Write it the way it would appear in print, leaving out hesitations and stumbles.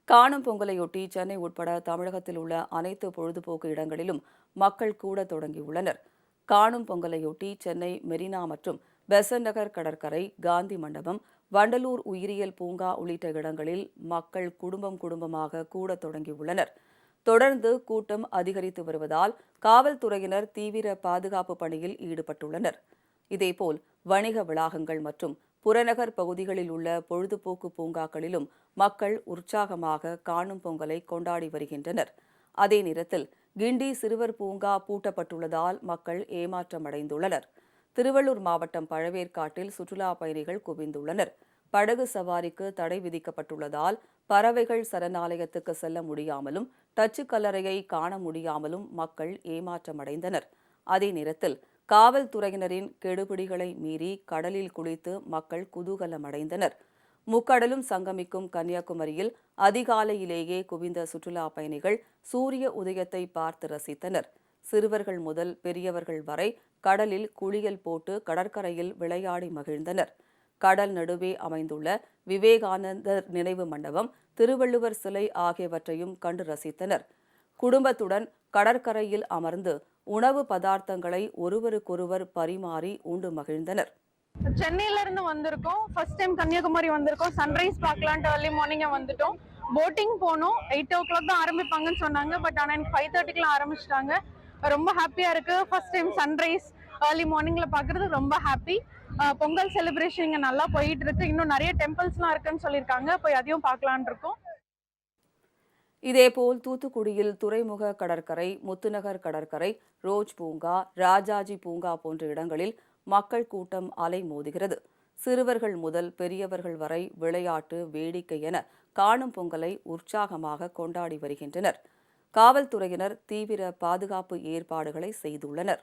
காணும் பொங்கலையொட்டி சென்னை உட்பட தமிழகத்தில் உள்ள அனைத்து பொழுதுபோக்கு இடங்களிலும் மக்கள் கூட தொடங்கியுள்ளனர். காணும் பொங்கலையொட்டி சென்னை மெரினா மற்றும் பெசன்ட் நகர் கடற்கரை, காந்தி மண்டபம், வண்டலூர் உயிரியல் பூங்கா உள்ளிட்ட இடங்களில் மக்கள் குடும்பமாக கூட தொடங்கியுள்ளனர். தொடர்ந்து கூட்டம் அதிகரித்து வருவதால் காவல்துறையினர் தீவிர பாதுகாப்பு பணியில் ஈடுபட்டுள்ளனர். இதேபோல் வணிக வளாகங்கள் மற்றும் புறநகர் பகுதிகளில் உள்ள பொழுதுபோக்கு பூங்காக்களிலும் மக்கள் உற்சாகமாக காணும் பொங்கலை கொண்டாடி வருகின்றனர். அதே நேரத்தில் கிண்டி சிறுவர் பூங்கா பூட்டப்பட்டுள்ளதால் மக்கள் ஏமாற்றமடைந்துள்ளனர். திருவள்ளூர் மாவட்டம் பழவேற்காட்டில் சுற்றுலா பயணிகள் குவிந்துள்ளனர். படகு சவாரிக்கு தடை விதிக்கப்பட்டுள்ளதால் பறவைகள் சரணாலயத்துக்கு செல்ல முடியாமலும் டச்சு கல்லறையை காண முடியாமலும் மக்கள் ஏமாற்றமடைந்தனர். அதே நேரத்தில் காவல்துறையினரின் கெடுபிடிகளை மீறி கடலில் குளித்து மக்கள் குதூகலமடைந்தனர். முக்கடலும் சங்கமிக்கும் கன்னியாகுமரியில் அதிகாலையிலேயே குவிந்த சுற்றுலா பயணிகள் சூரிய உதயத்தை பார்த்து ரசித்தனர். சிறுவர்கள் முதல் பெரியவர்கள் வரை கடலில் குளியல் போட்டு கடற்கரையில் விளையாடி மகிழ்ந்தனர். கடல் நடுவே அமைந்துள்ள விவேகானந்தர் நினைவு மண்டபம், திருவள்ளுவர் சிலை ஆகியவற்றையும் கண்டு ரசித்தனர். குடும்பத்துடன் கடற்கரையில் அமர்ந்து உணவு பதார்த்தங்களை ஒருவருக்கொருவர் பரிமாறி உண்டு மகிழ்ந்தனர். சென்னையில இருந்து வந்திருக்கோம். ஃபர்ஸ்ட் டைம் கன்னியாகுமரி வந்திருக்கோம். சன்ரைஸ் பார்க்கலான்ட்டு early morning வந்துட்டோம். போட்டிங் போனோம். 8 o'clock தான் ஆரம்பிப்பாங்கன்னு சொன்னாங்க. பட் ஆனால் எனக்கு 5:30க்குலாம் ஆரம்பிச்சிட்டாங்க. ரொம்ப ஹாப்பியா இருக்கு. ஃபர்ஸ்ட் டைம் சன்ரைஸ் early morningல பார்க்கறது ரொம்ப ஹாப்பி. பொங்கல் செலிப்ரேஷன் இங்கே நல்லா போயிட்டு இருக்கு. இன்னும் நிறைய டெம்பிள்ஸ்லாம் இருக்குன்னு சொல்லியிருக்காங்க. போய் அதையும் பார்க்கலான் இருக்கோம். இதேபோல் தூத்துக்குடியில் துறைமுக கடற்கரை, முத்துநகர் கடற்கரை, ரோஜ் பூங்கா, ராஜாஜி பூங்கா போன்ற இடங்களில் மக்கள் கூட்டம் அலைமோதுகிறது. சிறுவர்கள் முதல் பெரியவர்கள் வரை விளையாட்டு, வேடிக்கை என காணும் பொங்கலை உற்சாகமாக கொண்டாடி வருகின்றனர். காவல்துறையினர் தீவிர பாதுகாப்பு ஏற்பாடுகளை செய்துள்ளனர்.